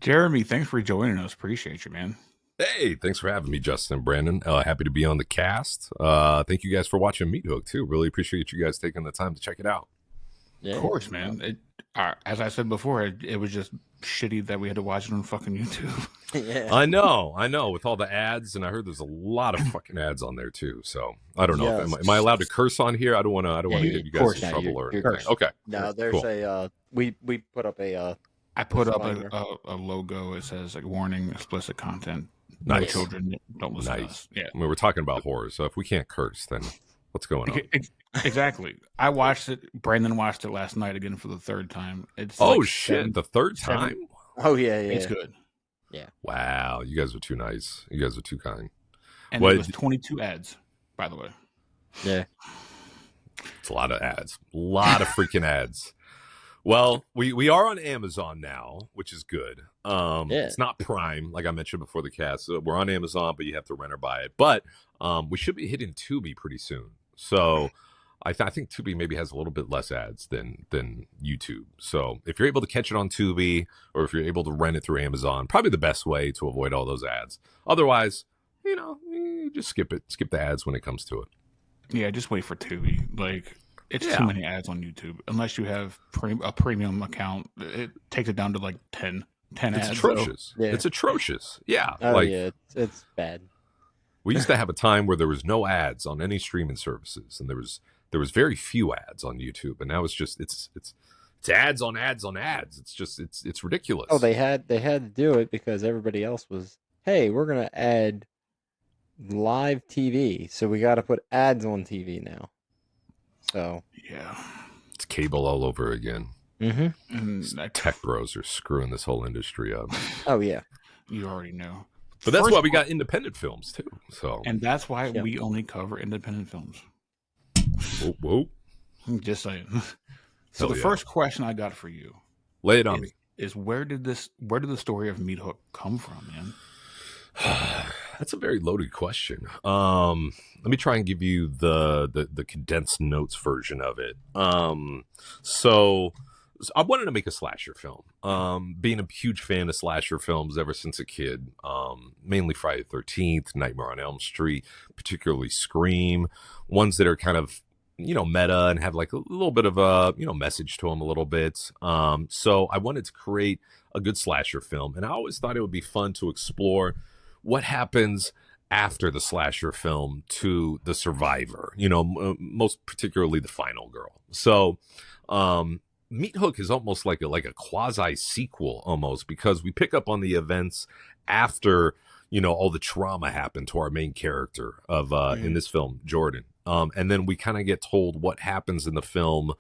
Jeremy, thanks for joining us. Appreciate you, man. Hey, thanks for having me, Justin and Brandon. Happy to be on the cast. Thank you guys for watching Meathook too. Really appreciate you guys taking the time to check it out. Of Yeah, course, man. As I said before, it was just shitty that we had to watch it on fucking YouTube. yeah, I know, with all the ads, and I heard there's a lot of fucking ads on there too. So I don't know if yes. am I allowed to curse on here? I don't want to. I don't want to Yeah, get you of guys course in not. trouble You're or anything. cursed. Okay, No, there's cool. we put up a I put up disclaimer. a logo. It says like warning, explicit content. No Nice. children. Don't listen to Nice. us. Yeah, I mean, we're talking about horror, so if we can't curse, then what's going on? Exactly. I watched it. Brandon watched it last night again for the third time. It's Oh like shit, the third seven- time? Oh yeah, It's good. Wow, you guys are too nice. You guys are too kind. And What- it was 22 ads, by the way. yeah. It's a lot of ads. A lot of freaking ads. Well, we are on Amazon now, which is good. Yeah. It's not Prime, like I mentioned before the cast. So we're on Amazon, but you have to rent or buy it. But we should be hitting Tubi pretty soon. So I think Tubi maybe has a little bit less ads than YouTube. So if you're able to catch it on Tubi, or if you're able to rent it through Amazon, probably the best way to avoid all those ads. Otherwise, you just skip it. Skip the ads when it comes to it. Yeah, just wait for Tubi. Like, it's Yeah. too many ads on YouTube. Unless you have a premium account, it takes it down to like 10 It's ads. atrocious. Yeah. It's atrocious. Yeah. Oh like yeah, it's bad. we used to have a time where there was no ads on any streaming services, and there was very few ads on YouTube, and now it's just it's ads on ads on ads. It's just it's ridiculous. Oh, they had to do it because everybody else was. Hey, we're gonna add live TV, so we got to put ads on TV now. So. Yeah. It's cable all over again. Mm-hmm. And These tech bros are screwing this whole industry up. Oh yeah. you already know. But that's First why we one- got independent films too. So And that's why Yeah. we only cover independent films. whoa. Just saying. So Hell the yeah. first question I got for you Lay it on me. is where did the story of Meathook come from, man? That's a very loaded question. Let me try and give you the condensed notes version of it. So I wanted to make a slasher film. Being a huge fan of slasher films ever since a kid, mainly Friday the 13th, Nightmare on Elm Street, particularly Scream, ones that are kind of meta and have like a little bit of a message to them a little bit. So I wanted to create a good slasher film, and I always thought it would be fun to explore what happens after the slasher film to the survivor, most particularly the final girl. So Meathook is almost like a quasi sequel almost, because we pick up on the events after all the trauma happened to our main character of in this film, Jordan. And then we kind of get told what happens in the film,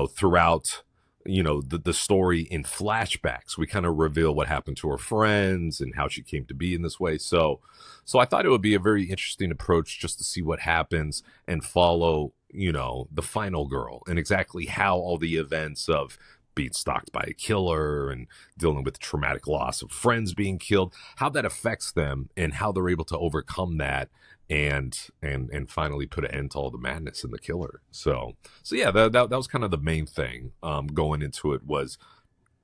throughout the story in flashbacks. We kind of reveal what happened to her friends and how she came to be in this way. So I thought it would be a very interesting approach just to see what happens and follow the final girl and exactly how all the events of being stalked by a killer and dealing with the traumatic loss of friends being killed, how that affects them and how they're able to overcome that and finally put an end to all the madness in the killer. So yeah, that was kind of the main thing going into it, was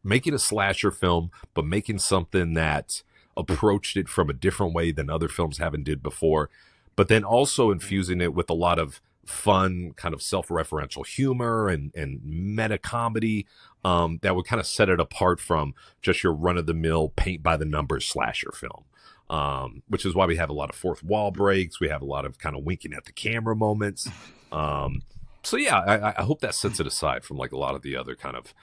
making a slasher film, but making something that approached it from a different way than other films haven't did before, but then also infusing it with a lot of fun kind of self-referential humor and meta comedy that would kind of set it apart from just your run-of-the-mill paint by the numbers slasher film. Which is why we have a lot of fourth wall breaks. We have a lot of kind of winking at the camera moments. So yeah, I hope that sets it aside from like a lot of the other kind of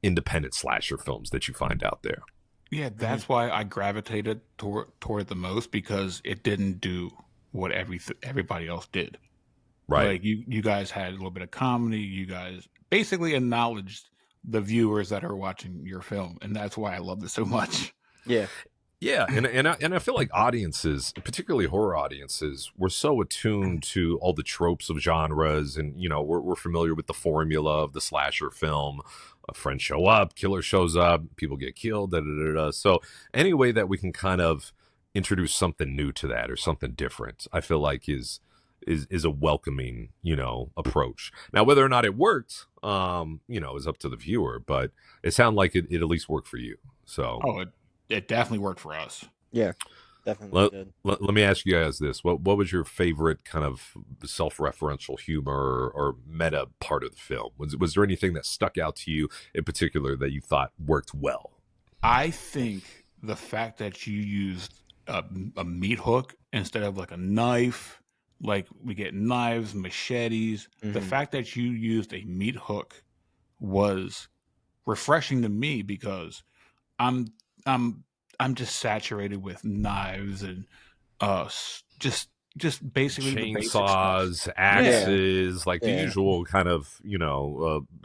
independent slasher films that you find out there. Yeah, that's why I gravitated toward it the most, because it didn't do what everybody else did. Right. Like you guys had a little bit of comedy. You guys basically acknowledged the viewers that are watching your film, and that's why I love it so much. Yeah. Yeah, and I feel like audiences, particularly horror audiences, we're so attuned to all the tropes of genres, and we're familiar with the formula of the slasher film. A friend show up, killer shows up, people get killed, da da da da. So any way that we can kind of introduce something new to that or something different, I feel like is a welcoming approach. Now whether or not it worked, is up to the viewer, but it sounded like it at least worked for you. So, Oh, it definitely worked for us. Yeah, definitely let, did. let me ask you guys this: what was your favorite kind of self-referential humor or meta part of the film? Was there anything that stuck out to you in particular that you thought worked well? I think the fact that you used a meat hook instead of like a knife, like we get knives, machetes. The Hmm. fact that you used a meat hook was refreshing to me because I'm I'm I'm just saturated with knives and just basically the basic stuff. Chainsaws, Yeah, Yeah, axes, like the yeah. usual kind of,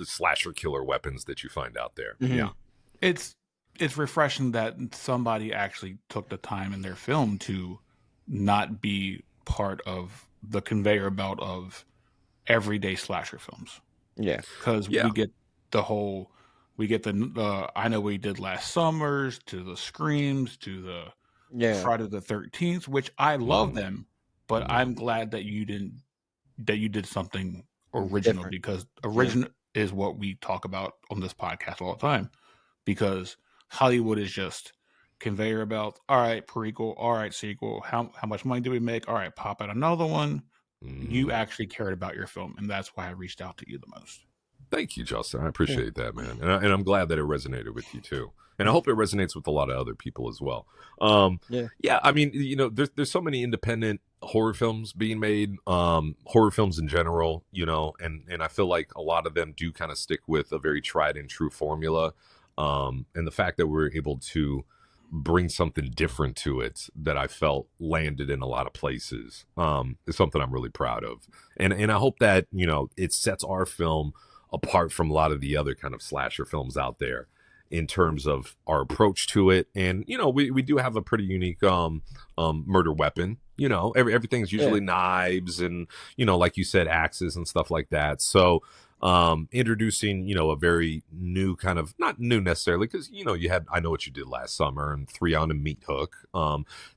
slasher killer weapons that you find out there. Hmm. Yeah. it's it's refreshing that somebody actually took the time in their film to not be part of the conveyor belt of everyday slasher films Yeah, because Yeah. we get the I know we did last summers to the screams to the yeah. Friday the 13th, which I love Hmm. them, but Hmm. I'm glad that you did something original Different. because Yeah. original is what we talk about on this podcast all the time because Hollywood is just conveyor belt. All right, prequel. All right, sequel. How much money do we make? All right, pop out another one. You Hmm. actually cared about your film, and that's why I reached out to you the most. Thank you, Justin. I Yeah. appreciate that, man. And I'm glad that it resonated with you too. And I hope it resonates with a lot of other people as well. Um, Yeah. yeah, I mean, there's so many independent horror films being made, horror films in general, and I feel like a lot of them do kind of stick with a very tried and true formula. And the fact that we're able to bring something different to it that I felt landed in a lot of places, is something I'm really proud of. And I hope that, it sets our film apart from a lot of the other kind of slasher films out there in terms of our approach to it. And we do have a pretty unique murder weapon. Everything's Yeah. usually knives and like you said, axes and stuff like that. So introducing a very new kind of, not new necessarily, because you had I Know What You Did Last Summer and 3 on a Meat Hook,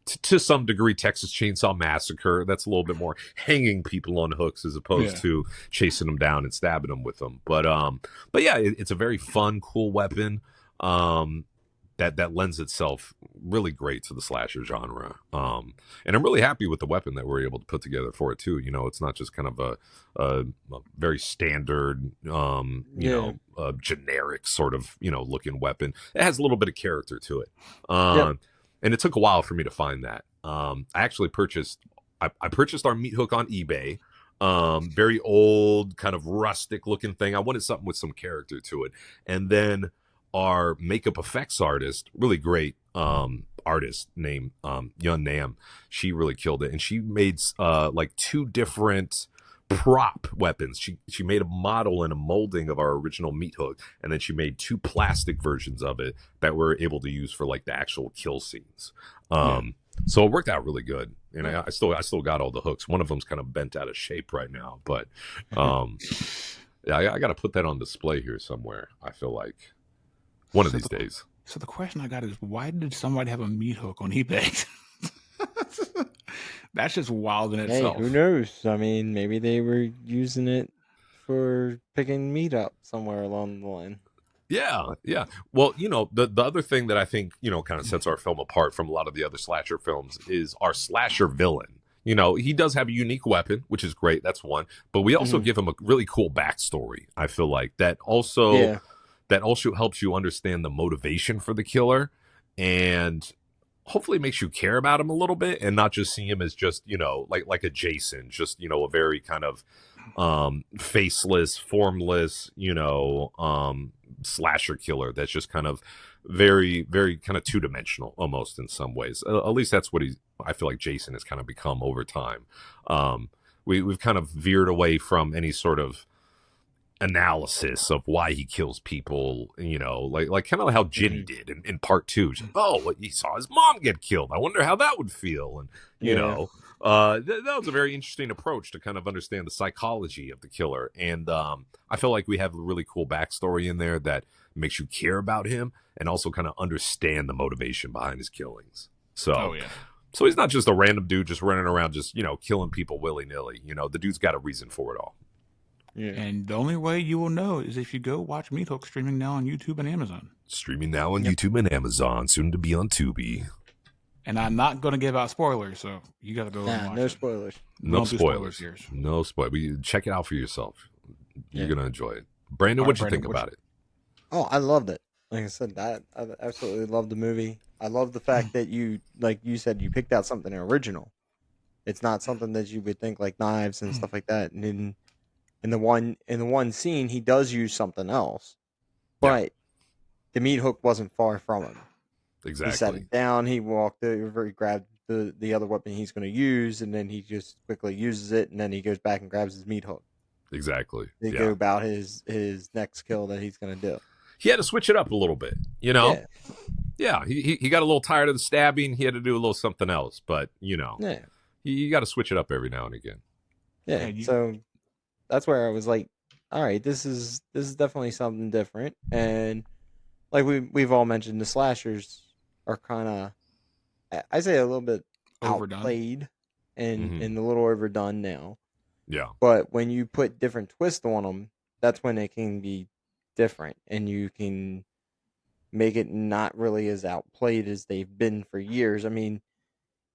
to some degree Texas Chainsaw Massacre. That's a little bit more hanging people on hooks as opposed Yeah, to chasing them down and stabbing them with them. But yeah, it's a very fun, cool weapon. That lends itself really great to the slasher genre. And I'm really happy with the weapon that we're able to put together for it too. It's not just kind of a very standard, Yeah. generic sort of looking weapon. It has a little bit of character to it. Yep. And it took a while for me to find that. I actually I purchased our meat hook on eBay. Very old, kind of rustic looking thing. I wanted something with some character to it, and then our makeup effects artist, really great artist named Yun Nam. She really killed it, and she made like 2 different prop weapons. She made a model and a molding of our original meat hook, and then she made 2 plastic versions of it that we're able to use for like the actual kill scenes. yeah. So it worked out really good, and I still got all the hooks. One of them's kind of bent out of shape right now, but yeah, I got to put that on display here somewhere. I feel like one of So these the days. so the question I got is, why did somebody have a meat hook on eBay? That's just wild in Hey, who itself. knows? I mean, maybe they were using it for picking meat up somewhere along the line. Yeah, yeah. Well, the other thing that I think, kind of sets our film apart from a lot of the other slasher films is our slasher villain. He does have a unique weapon, which is great. That's one. But we also Hmm. give him a really cool backstory. I feel like Yeah. that also helps you understand the motivation for the killer and hopefully makes you care about him a little bit and not just see him as just, like a Jason, just, a very kind of faceless, formless, slasher killer that's just kind of very, very kind of two-dimensional almost in some ways. At least that's what I feel like Jason has kind of become over time. We've kind of veered away from any sort of analysis of why he kills people, like kind of how Ginny Hmm. did in part 2. Just, oh, well, he saw his mom get killed. I wonder how that would feel. And, Yeah. that was a very interesting approach to kind of understand the psychology of the killer. And I feel like we have a really cool backstory in there that makes you care about him and also kind of understand the motivation behind his killings. Oh So, yeah. so he's not just a random dude just running around just, killing people willy nilly. The dude's got a reason for it all. Yeah. And the only way you will know is if you go watch Meathook streaming now on YouTube and Amazon. Streaming now on Yep. YouTube and Amazon, soon to be on Tubi. And I'm not going to give out spoilers, so you got to go and watch no it. spoilers. We No don't do spoilers. here. No spoil. Check it out for yourself. You're Yeah. gonna enjoy it. Brandon, All right, what'd you Brandon, think about it? Oh, I loved it. Like I said, I absolutely loved the movie. I love the fact that you, like you said, you picked out something original. It's not something that you would think like knives and stuff like that. And in the one scene, he does use something else, but the meat hook wasn't far from him. Exactly. He set it down. He walked over. He grabbed the other weapon he's going to use, and then he just quickly uses it, and then he goes back and grabs his meat hook. Exactly. To go about his next kill that he's going to do. He had to switch it up a little bit, you know. Yeah. He got a little tired of the stabbing. He had to do a little something else, but you know, you got to switch it up every now and again. Yeah. So that's where I was like, all right, this is definitely something different, and like we've all mentioned, the slashers are kind of, I say, a little bit overdone, outplayed, and a little overdone now. Yeah. But when you put different twists on them, that's when it can be different, and you can make it not really as outplayed as they've been for years. I mean,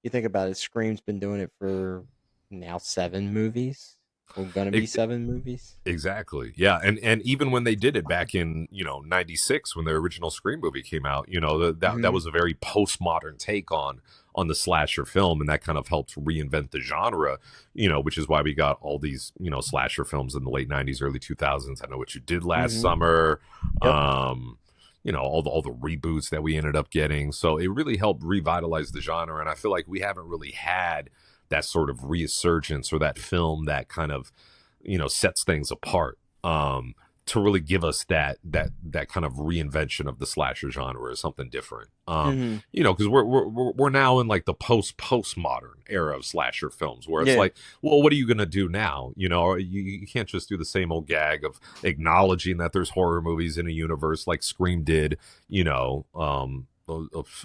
you think about it, Scream's been doing it for now 7 movies. We're gonna be 7 movies. Exactly. Yeah. And even when they did it back in, 96, when the original Scream movie came out, that was a very postmodern take on the slasher film, and that kind of helped reinvent the genre, which is why we got all these, slasher films in the late 90s, early 2000s. I Know What You Did Last Summer. Yep. All the reboots that we ended up getting. So it really helped revitalize the genre, and I feel like we haven't really had that sort of resurgence or that film that kind of, sets things apart, to really give us that kind of reinvention of the slasher genre or something different. Because we're now in like the postmodern era of slasher films where it's like, well, what are you going to do now? You can't just do the same old gag of acknowledging that there's horror movies in a universe like Scream did,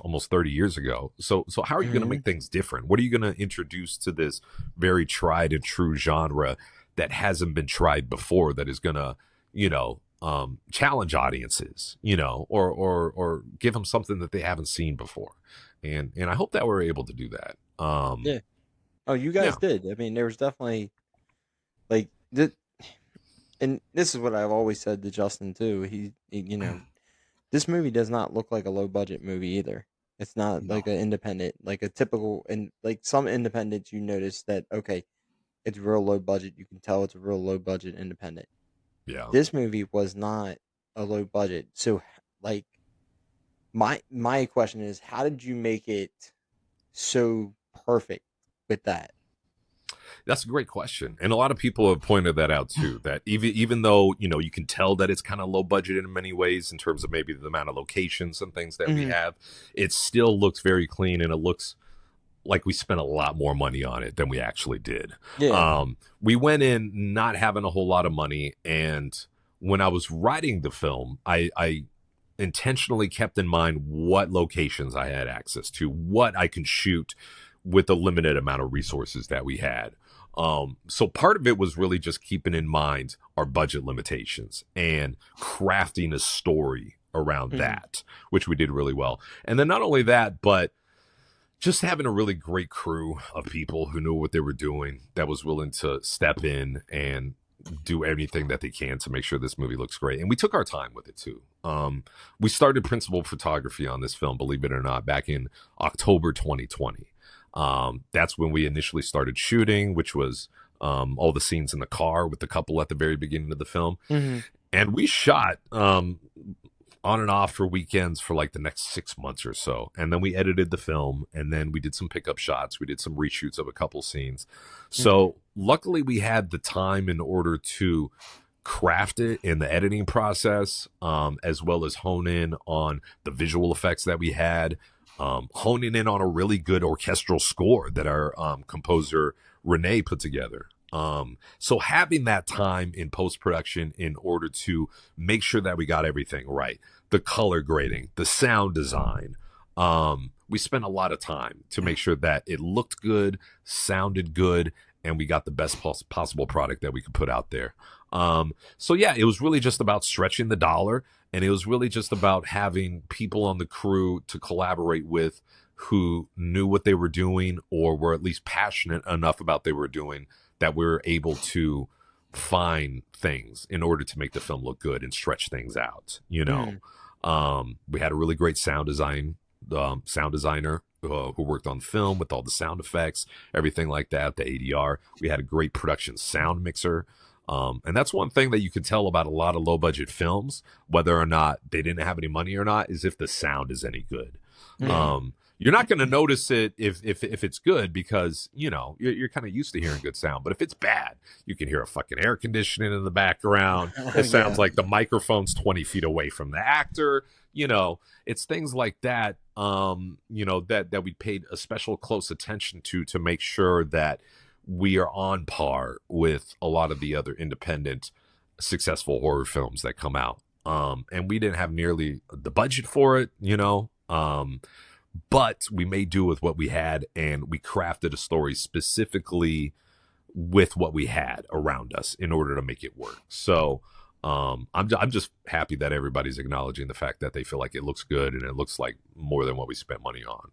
almost 30 years ago. So how are you going to make things different? What are you going to introduce to this very tried and true genre that hasn't been tried before, that is going to, challenge audiences, or give them something that they haven't seen before. And I hope that we're able to do that. Yeah. Oh, you guys did. I mean, there was definitely like and this is what I've always said to Justin too. He this movie does not look like a low budget movie either. It's not like an independent, like a typical, and like some independents you notice that, okay, it's real low budget. You can tell it's a real low budget independent. Yeah. This movie was not a low budget. So like my question is, how did you make it so perfect with that? That's a great question. And a lot of people have pointed that out too, that even though, you can tell that it's kind of low budget in many ways in terms of maybe the amount of locations and things that we have, it still looks very clean, and it looks like we spent a lot more money on it than we actually did. Yeah. We went in not having a whole lot of money, and when I was writing the film, I intentionally kept in mind what locations I had access to, what I can shoot with the limited amount of resources that we had. So part of it was really just keeping in mind our budget limitations and crafting a story around that, which we did really well. And then not only that, but just having a really great crew of people who knew what they were doing, that was willing to step in and do anything that they can to make sure this movie looks great. And we took our time with it too. We started principal photography on this film, believe it or not, back in October 2020. That's when we initially started shooting, which was all the scenes in the car with the couple at the very beginning of the film. And we shot on and off for weekends for like the next 6 months or so. And then we edited the film, and then we did some pickup shots. We did some reshoots of a couple scenes. So luckily we had the time in order to craft it in the editing process, as well as hone in on the visual effects that we had, honing in on a really good orchestral score that our composer Renee put together. So having that time in post-production in order to make sure that we got everything right, the color grading, the sound design, we spent a lot of time to make sure that it looked good, sounded good, and we got the best possible product that we could put out there. So yeah, it was really just about stretching the dollar, and it was really just about having people on the crew to collaborate with who knew what they were doing or were at least passionate enough about what they were doing that we were able to find things in order to make the film look good and stretch things out. We had a really great sound designer who worked on film with all the sound effects, everything like that, the ADR. We had a great production sound mixer. And that's one thing that you can tell about a lot of low budget films, whether or not they didn't have any money or not, is if the sound is any good. You're not going to notice it if it's good because, you're kind of used to hearing good sound. But if it's bad, you can hear a fucking air conditioning in the background. It sounds like the microphone's 20 feet away from the actor. It's things like that, that we paid a special close attention to make sure that we are on par with a lot of the other independent successful horror films that come out. And we didn't have nearly the budget for it, but we made do with what we had, and we crafted a story specifically with what we had around us in order to make it work. So I'm just happy that everybody's acknowledging the fact that they feel like it looks good and it looks like more than what we spent money on.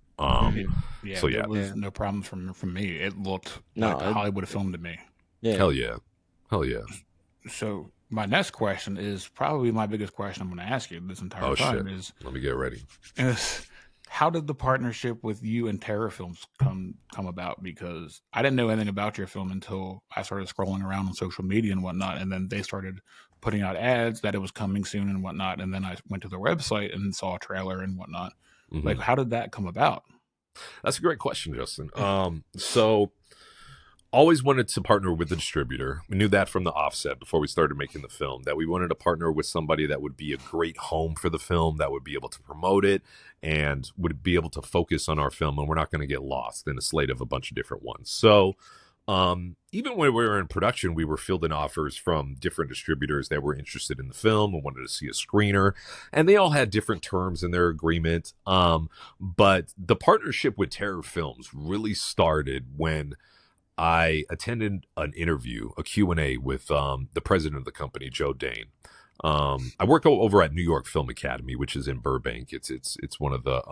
It was no problem from me. It looked like a Hollywood film to me. Yeah. Hell yeah. So my next question is probably my biggest question I'm going to ask you this entire time. Shit. Let me get ready. How did the partnership with you and Terror Films come about? Because I didn't know anything about your film until I started scrolling around on social media and whatnot, and then they started putting out ads that it was coming soon and whatnot, and then I went to their website and saw a trailer and whatnot. Mm-hmm. Like, how did that come about? That's a great question, Justin. So always wanted to partner with the distributor. We knew that from the offset before we started making the film, that we wanted to partner with somebody that would be a great home for the film, that would be able to promote it and would be able to focus on our film, and we're not going to get lost in a slate of a bunch of different ones. So even when we were in production, we were fielding offers from different distributors that were interested in the film and wanted to see a screener, and they all had different terms in their agreement. But the partnership with Terror Films really started when I attended an interview, a Q&A with the president of the company, Joe Dane. I work over at New York Film Academy, which is in Burbank. It's one of the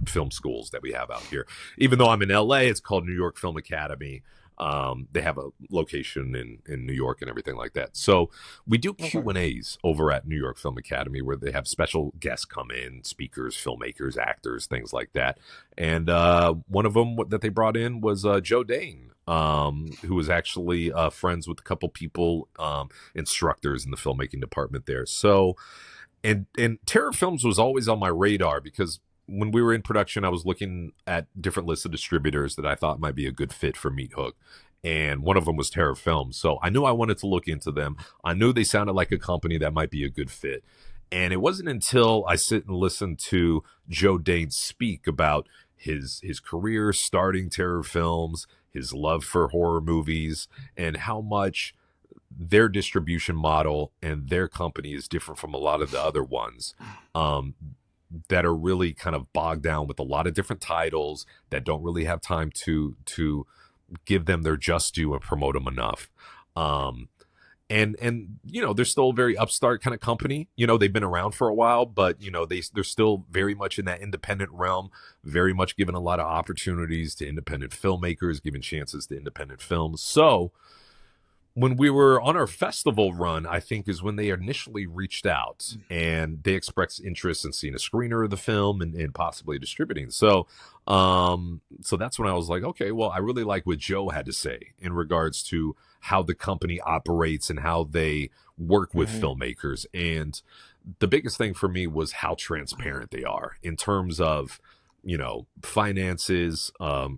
film schools that we have out here. Even though I'm in LA, it's called New York Film Academy. They have a location in New York and everything like that. So we do Q&As over at New York Film Academy where they have special guests come in, speakers, filmmakers, actors, things like that. And one of them that they brought in was Joe Dane, who was actually friends with a couple people, instructors in the filmmaking department there. So, and Terror Films was always on my radar because when we were in production, I was looking at different lists of distributors that I thought might be a good fit for Meathook. And one of them was Terror Films. So I knew I wanted to look into them. I knew they sounded like a company that might be a good fit. And it wasn't until I sit and listen to Joe Dane speak about his career starting Terror Films, his love for horror movies, and how much their distribution model and their company is different from a lot of the other ones that are really kind of bogged down with a lot of different titles that don't really have time to give them their just due and promote them enough. And they're still a very upstart kind of company. They've been around for a while, but they're still very much in that independent realm, very much giving a lot of opportunities to independent filmmakers, giving chances to independent films. So when we were on our festival run, I think is when they initially reached out and they expressed interest in seeing a screener of the film and possibly distributing. So that's when I was like, okay, well, I really like what Joe had to say in regards to how the company operates and how they work with filmmakers. And the biggest thing for me was how transparent they are in terms of, finances,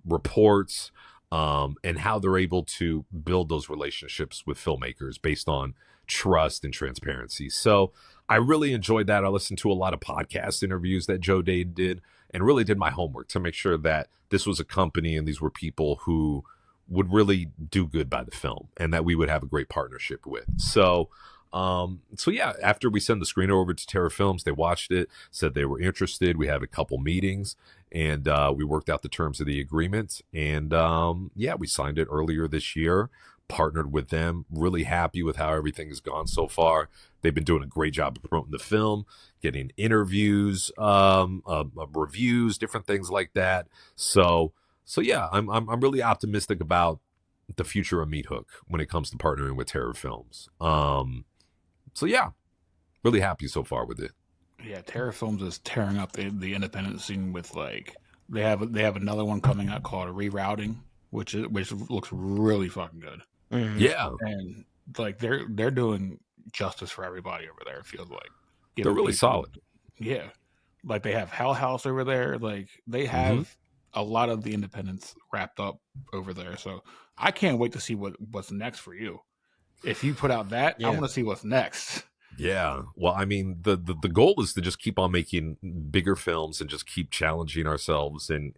reports, and how they're able to build those relationships with filmmakers based on trust and transparency. So I really enjoyed that. I listened to a lot of podcast interviews that Joe Dade did and really did my homework to make sure that this was a company and these were people who would really do good by the film and that we would have a great partnership with. So yeah, after we sent the screener over to Terror Films, they watched it, said they were interested. We had a couple meetings and we worked out the terms of the agreement. And we signed it earlier this year. partnered with them. Really happy with how everything has gone so far. They've been doing a great job of promoting the film, getting interviews, reviews, different things like that. So yeah, I'm really optimistic about the future of Meathook when it comes to partnering with Terror Films. So yeah, really happy so far with it. Yeah, Terror Films is tearing up the independent scene with like they have another one coming out called Rerouting, which looks really fucking good. Mhm. Yeah, And like they're doing justice for everybody over there. It feels like they're giving really people, solid. yeah, like they have Hell House over there. Like they have a lot of the independents wrapped up over there. So I can't wait to see what's next for you. If you put out that, I Yeah. want to see what's next. Yeah. Well, I mean, the goal is to just keep on making bigger films and just keep challenging ourselves and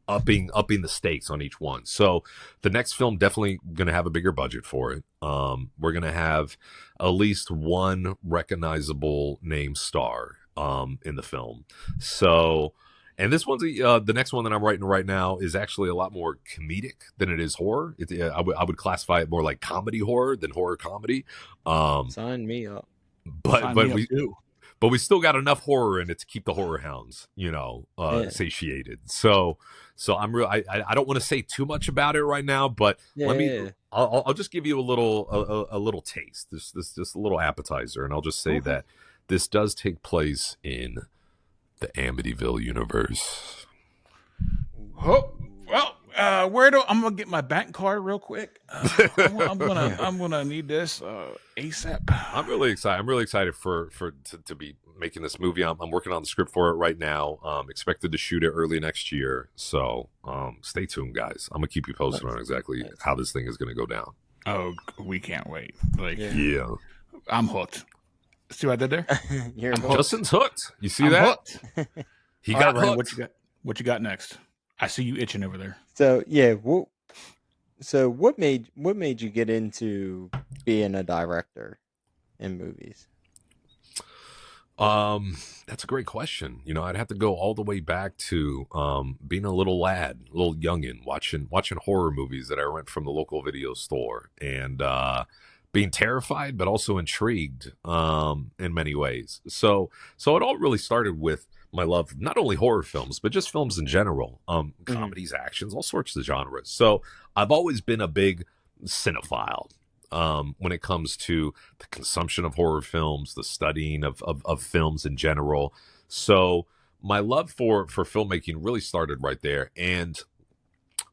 upping the stakes on each one. So the next film definitely going to have a bigger budget for it. We're going to have at least one recognizable name star in the film. So. And this one's the next one that I'm writing right now is actually a lot more comedic than it is horror. I would classify it more like comedy horror than horror comedy. Sign me up. But Sign but me up we too. but we still got enough horror in it to keep the horror hounds, Yeah. satiated. So I'm real. I don't want to say too much about it right now, but Yeah. I'll just give you a little taste, just a little appetizer, and I'll just say that this does take place in the Amityville universe. Oh, well, I'm gonna get my bank card real quick. I'm gonna need this ASAP. I'm really excited. I'm really excited to be making this movie. I'm working on the script for it right now. Expected to shoot it early next year. So stay tuned, guys. I'm gonna keep you posted on exactly how this thing is gonna go down. Oh, we can't wait. Like, Yeah. I'm hooked. See what I did there? You're I'm hooked. Justin's hooked. You see I'm that? hooked. He All got right, Ryan, hooked. what you got next? I see you itching over there. So yeah, what made you get into being a director in movies? That's a great question. I'd have to go all the way back to being a little lad, a little youngin, watching horror movies that I rent from the local video store, and being terrified but also intrigued in many ways. So it all really started with my love of not only horror films but just films in general, comedies, actions, all sorts of genres. So I've always been a big cinephile. When it comes to the consumption of horror films, the studying of films in general. So my love for filmmaking really started right there. And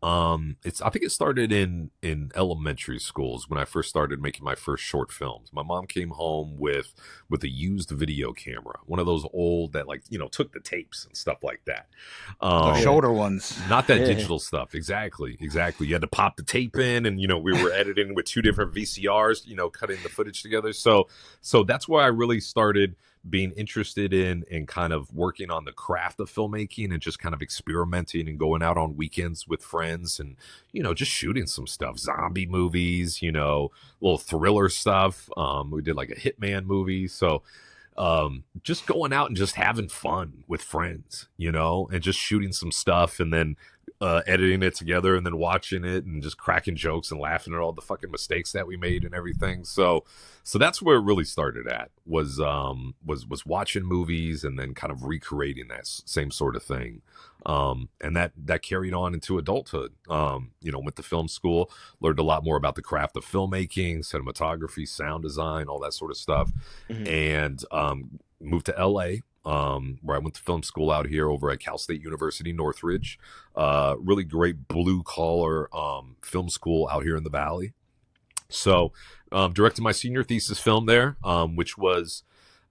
I think it started in elementary schools when I first started making my first short films. My mom came home with a used video camera, one of those old that took the tapes and stuff like that. The shoulder ones. Not that digital stuff. Exactly. You had to pop the tape in, and we were editing with two different VCRs, cutting the footage together. So that's where I really started being interested in and kind of working on the craft of filmmaking and just kind of experimenting and going out on weekends with friends and just shooting some stuff, zombie movies, little thriller stuff. We did like a Hitman movie. So just going out and just having fun with friends, and just shooting some stuff and then editing it together and then watching it and just cracking jokes and laughing at all the fucking mistakes that we made and everything. So that's where it really started at, was watching movies and then kind of recreating that same sort of thing. And that carried on into adulthood. Went to film school, learned a lot more about the craft of filmmaking, cinematography, sound design, all that sort of stuff. And moved to LA, where I went to film school out here over at Cal State University, Northridge. Really great blue collar film school out here in the Valley. So directed my senior thesis film there, which was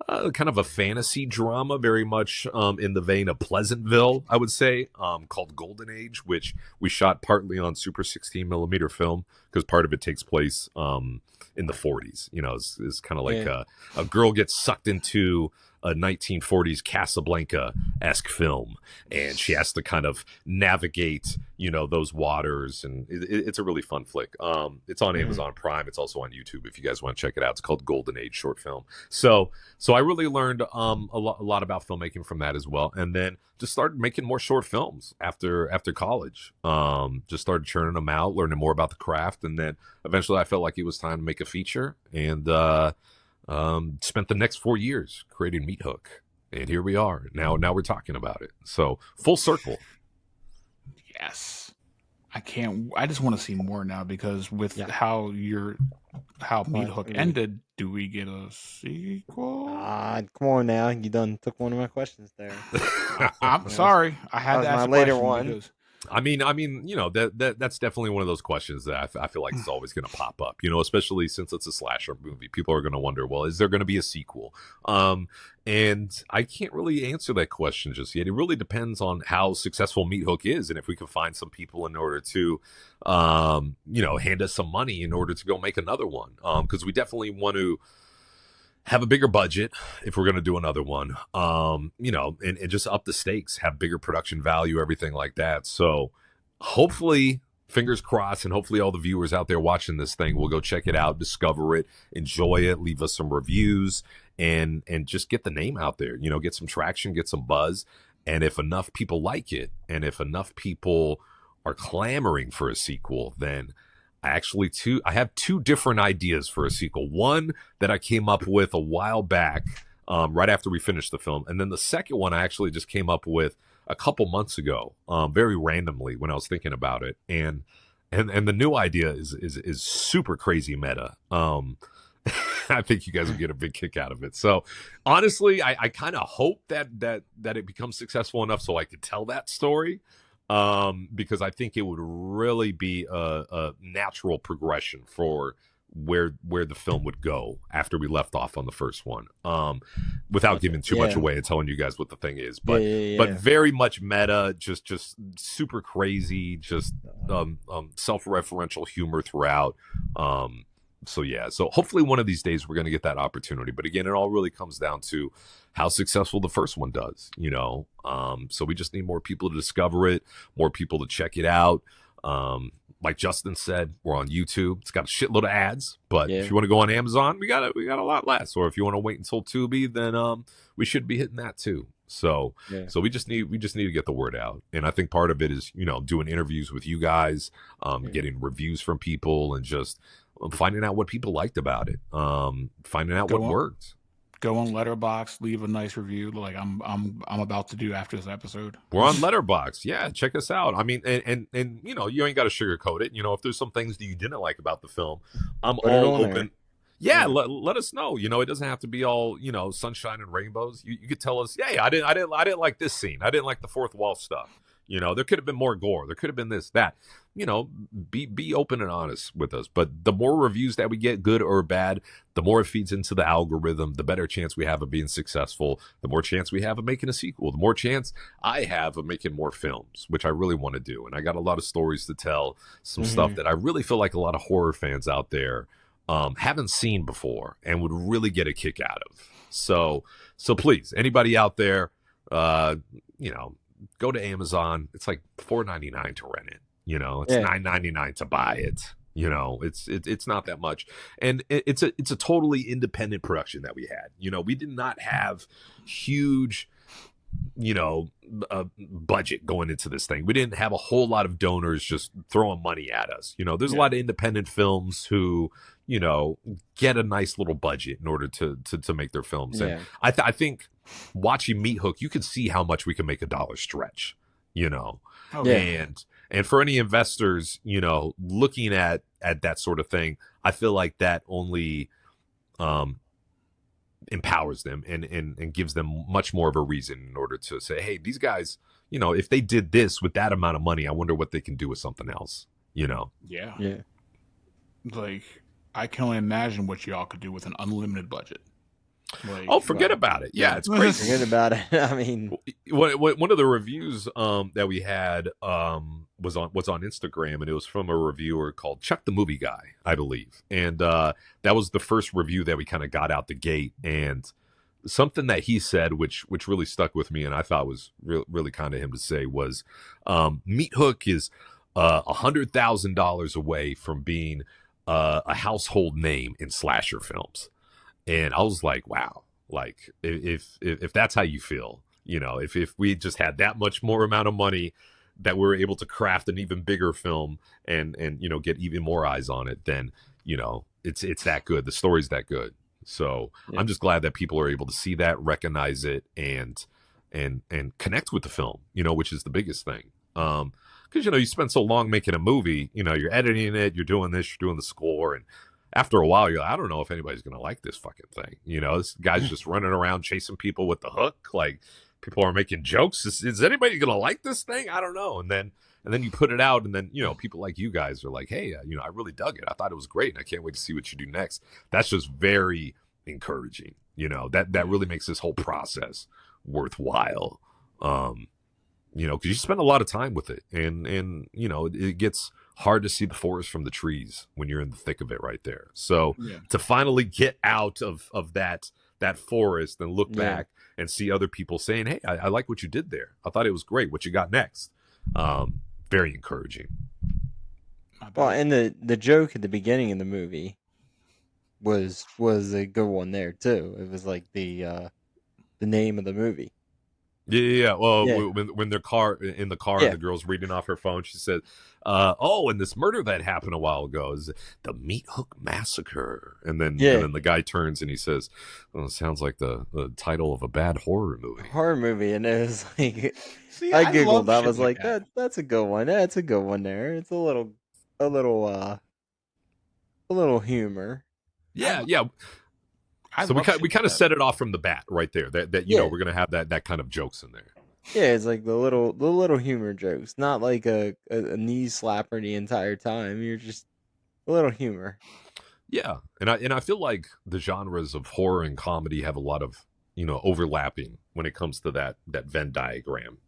kind of a fantasy drama, very much in the vein of Pleasantville, I would say, called Golden Age, which we shot partly on Super 16 millimeter film because part of it takes place in the 40s. You know, it's kind of like Yeah. a girl gets sucked into a 1940s Casablanca-esque film, and she has to kind of navigate, you know, those waters, and it's a really fun flick. It's on Amazon Prime. It's also on YouTube if you guys want to check it out. It's called Golden Age short film. So I really learned a lot about filmmaking from that as well, and then just started making more short films after college. Just started churning them out, learning more about the craft, and then eventually I felt like it was time to make a feature, and spent the next 4 years creating Meathook, and here we are now we're talking about it, so full circle. Yes, I just want to see more now, because with how Meathook ended, do we get a sequel? Come on now, you done took one of my questions there. I'm sorry, I had to ask my a later question one. because I mean, you know, that's definitely one of those questions that I feel like is always going to pop up, you know, especially since it's a slasher movie. People are going to wonder, well, is there going to be a sequel? And I can't really answer that question just yet. It really depends on how successful Meathook is, and if we can find some people in order to, you know, hand us some money in order to go make another one. Because we definitely want to have a bigger budget if we're going to do another one, you know, and just up the stakes, have bigger production value, everything like that. So hopefully, fingers crossed, and hopefully all the viewers out there watching this thing will go check it out, discover it, enjoy it, leave us some reviews, and just get the name out there, you know, get some traction, get some buzz. And if enough people like it, and if enough people are clamoring for a sequel, then I have two different ideas for a sequel. One that I came up with a while back, right after we finished the film, and then the second one I actually just came up with a couple months ago, very randomly when I was thinking about it. And the new idea is super crazy meta. I think you guys will get a big kick out of it. So honestly, I kind of hope that it becomes successful enough so I could tell that story. Because I think it would really be a natural progression for where the film would go after we left off on the first one. Without giving too much away and telling you guys what the thing is, but but very much meta, just super crazy, just self-referential humor throughout. So hopefully one of these days we're going to get that opportunity. But again, it all really comes down to how successful the first one does, you know. So we just need more people to discover it, more people to check it out. Like Justin said, we're on YouTube. It's got a shitload of ads, but if you want to go on Amazon, we got a lot less. Or if you want to wait until Tubi, then we should be hitting that too. So we just need to get the word out. And I think part of it is, you know, doing interviews with you guys, getting reviews from people, and just finding out what people liked about it, finding out what worked. Go on Letterboxd, leave a nice review, like I'm about to do after this episode. We're on Letterboxd. Yeah, check us out. I mean, and you know, you ain't got to sugarcoat it. You know, if there's some things that you didn't like about the film, I'm all open. There. Yeah, let us know. You know, it doesn't have to be all, you know, sunshine and rainbows. You could tell us, yeah, I didn't like this scene. I didn't like the fourth wall stuff. You know, there could have been more gore. There could have been this, that. You know, be open and honest with us. But the more reviews that we get, good or bad, the more it feeds into the algorithm, the better chance we have of being successful, the more chance we have of making a sequel, the more chance I have of making more films, which I really want to do. And I got a lot of stories to tell, some stuff that I really feel like a lot of horror fans out there haven't seen before and would really get a kick out of. So please, anybody out there, you know, go to Amazon. It's like $4.99 to rent it. You know, it's $9.99 to buy it. You know, it's not that much, and it's a totally independent production that we had. You know, we did not have huge, you know, budget going into this thing. We didn't have a whole lot of donors just throwing money at us. You know, there's a lot of independent films who, you know, get a nice little budget in order to make their films. And I think watching Meathook, you could see how much we can make a dollar stretch. You know, and for any investors, you know, looking at that sort of thing, I feel like that only empowers them and gives them much more of a reason in order to say, hey, these guys, you know, if they did this with that amount of money, I wonder what they can do with something else, you know? Yeah. Like, I can only imagine what y'all could do with an unlimited budget. Like, Oh, forget about it. Yeah, it's crazy. Forget about it. I mean, One of the reviews that we had was on Instagram, and it was from a reviewer called Chuck the Movie Guy, I believe, and that was the first review that we kind of got out the gate, and something that he said, which really stuck with me, and I thought was really kind of him to say, was Meathook is $100,000 away from being a household name in slasher films, and I was like, wow, like if that's how you feel, if we just had that much more amount of money that we were able to craft an even bigger film and get even more eyes on it, then it's that good. The story's that good. So yeah. I'm just glad that people are able to see that, recognize it, and connect with the film, which is the biggest thing. Because you spend so long making a movie, you're editing it, you're doing this, you're doing the score, and after a while, you're like, I don't know if anybody's gonna like this fucking thing. This guy's just running around chasing people with the hook. Like, people are making jokes. Is anybody gonna like this thing? I don't know. And then you put it out, and then people like you guys are like, hey, I really dug it. I thought it was great, and I can't wait to see what you do next. That's just very encouraging. That really makes this whole process worthwhile. Because you spend a lot of time with it, and it gets hard to see the forest from the trees when you're in the thick of it right there. So to finally get out of that forest and look back and see other people saying, hey, I like what you did there. I thought it was great. What you got next? Very encouraging. Well, and the joke at the beginning of the movie was a good one there too. It was like the name of the movie. Yeah. Well, when their car in the car and the girl's reading off her phone, she said, and this murder that happened a while ago is the Meathook Massacre. And then the guy turns and he says, well, it sounds like the title of a bad horror movie. And it was like, see, I giggled. I was like, that's a good one. That's a good one there. It's a little humor. Yeah. So we kind of set it off from the bat right there. That we're gonna have that kind of jokes in there. Yeah, it's like the little humor jokes, not like a knee slapper the entire time. You're just a little humor. Yeah, and I feel like the genres of horror and comedy have a lot of overlapping when it comes to that Venn diagram.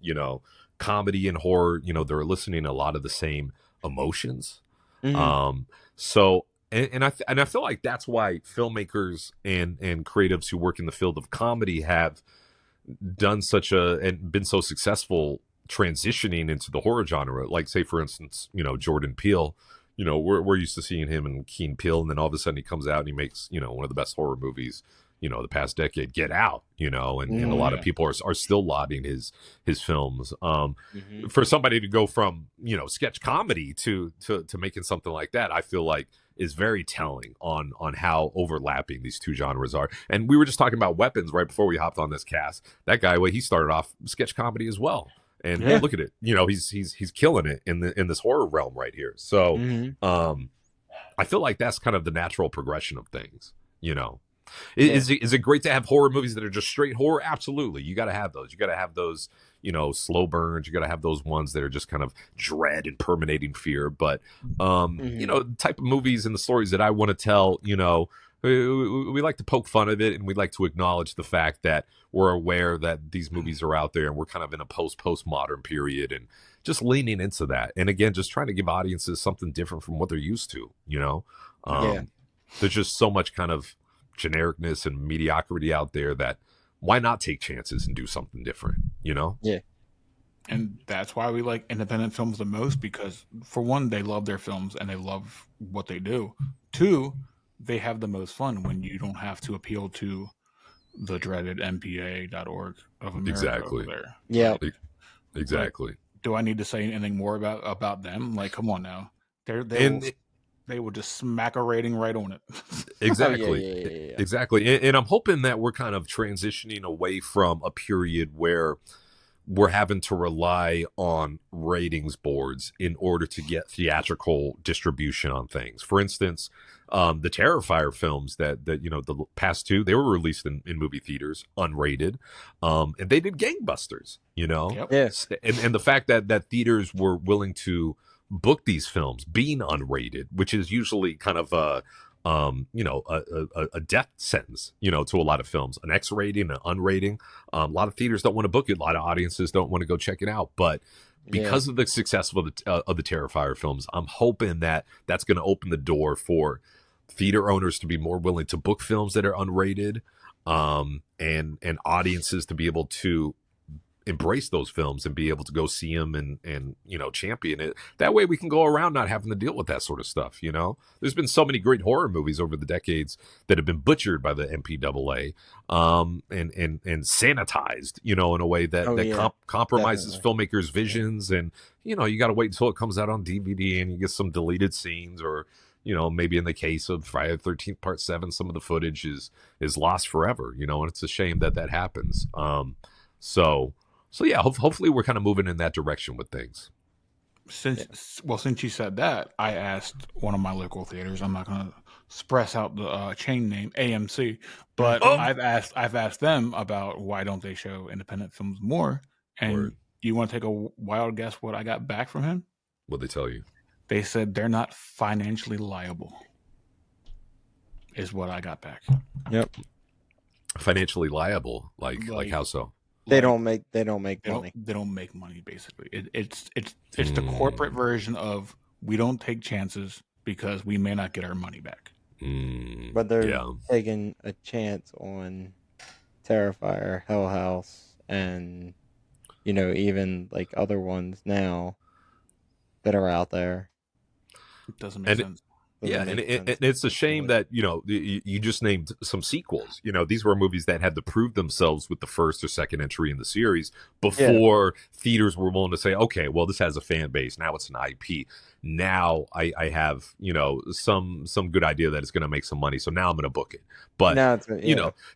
Comedy and horror, they're eliciting a lot of the same emotions. Mm-hmm. So. And I feel like that's why filmmakers and creatives who work in the field of comedy have done and been so successful transitioning into the horror genre. Like, say, for instance, Jordan Peele. We're used to seeing him in Key and Peele, and then all of a sudden he comes out and he makes one of the best horror movies the past decade, Get Out. And a lot of people are still lauding his films. For somebody to go from sketch comedy to making something like that, I feel like is very telling on how overlapping these two genres are. And we were just talking about Weapons right before we hopped on this cast. That guy, he started off sketch comedy as well. And look at it, he's killing it in this horror realm right here. So I feel like that's kind of the natural progression of things. Is it great to have horror movies that are just straight horror? Absolutely. You got to have those. You got to have those, slow burns. You got to have those ones that are just kind of dread and permeating fear. But, the type of movies and the stories that I want to tell, we like to poke fun of it, and we like to acknowledge the fact that we're aware that these movies are out there, and we're kind of in a postmodern period, and just leaning into that. And again, just trying to give audiences something different from what they're used to. There's just so much kind of genericness and mediocrity out there that why not take chances and do something different? Yeah. And that's why we like independent films the most, because for one, they love their films and they love what they do. Two, they have the most fun when you don't have to appeal to the dreaded MPA.org of America. Exactly. Over there. Yeah. Exactly. Do I need to say anything more about them? Like, come on now. They will just smack a rating right on it. Exactly. Yeah. Exactly. And I'm hoping that we're kind of transitioning away from a period where we're having to rely on ratings boards in order to get theatrical distribution on things. For instance, the Terrifier films that the past two, they were released in movie theaters unrated, and they did gangbusters. Yep. Yes. And the fact that theaters were willing to book these films being unrated, which is usually kind of a death sentence, to a lot of films, an X rating, an unrating. A lot of theaters don't want to book it. A lot of audiences don't want to go check it out. But Yeah. because of the success of the Terrifier films, I'm hoping that that's going to open the door for theater owners to be more willing to book films that are unrated, and audiences to be able to embrace those films and be able to go see them and champion it. That way we can go around not having to deal with that sort of stuff. There's been so many great horror movies over the decades that have been butchered by the MPAA, and sanitized, in a way that compromises definitely. filmmakers' visions. And you got to wait until it comes out on DVD and you get some deleted scenes, or maybe in the case of Friday the 13th Part 7, some of the footage is lost forever, and it's a shame that happens. So yeah, hopefully we're kind of moving in that direction with things. Since you said that, I asked one of my local theaters. I'm not going to express out the chain name AMC, but Oh, I've asked them about why don't they show independent films more. And word. you want to take a wild guess what I got back from him? What'd they tell you? They said they're not financially liable. Is what I got back. Yep. Financially liable, like how so? They don't make money. They don't make money. Basically, it's the corporate version of we don't take chances because we may not get our money back. But they're taking a chance on Terrifier, Hell House, and even like other ones now that are out there. It doesn't make sense. And it's a shame that you just named some sequels. These were movies that had to prove themselves with the first or second entry in the series before theaters were willing to say, okay, well, this has a fan base, now it's an IP. Now I have some good idea that it's going to make some money, so now I'm going to book it. But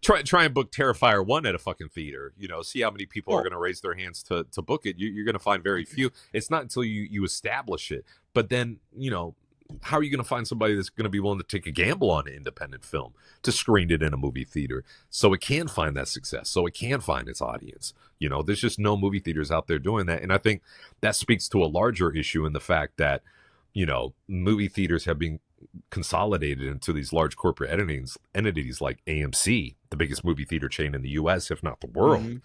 try and book Terrifier 1 at a fucking theater. See how many people are going to raise their hands to book it. You're going to find very few. It's not until you establish it, but then how are you going to find somebody that's going to be willing to take a gamble on an independent film to screen it in a movie theater so it can find that success, so it can find its audience? There's just no movie theaters out there doing that. And I think that speaks to a larger issue in the fact that, movie theaters have been consolidated into these large corporate entities like AMC, the biggest movie theater chain in the US, if not the world.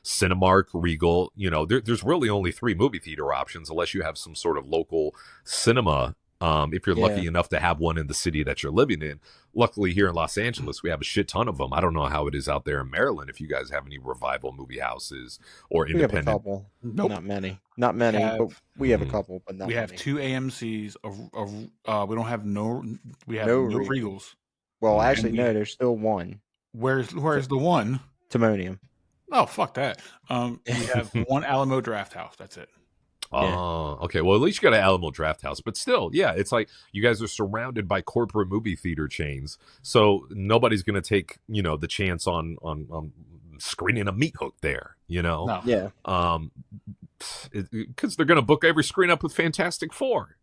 Cinemark, Regal, there's really only 3 movie theater options unless you have some sort of local cinema. If you're lucky enough to have one in the city that you're living in. Luckily here in Los Angeles, we have a shit ton of them. I don't know how it is out there in Maryland, if you guys have any revival movie houses or independent. We have a couple. Nope. Not many, but we have a couple, but not we have many. 2 AMCs. We don't have no Regals. Well, actually, no, there's still one. Where's the one? Timonium. Oh, fuck that. We have one Alamo Draft House. That's it. Okay. Well, at least you got an Alamo Draft House, but still, yeah, it's like you guys are surrounded by corporate movie theater chains, so nobody's going to take the chance on screening a Meathook there. No. Yeah. Because they're going to book every screen up with Fantastic Four.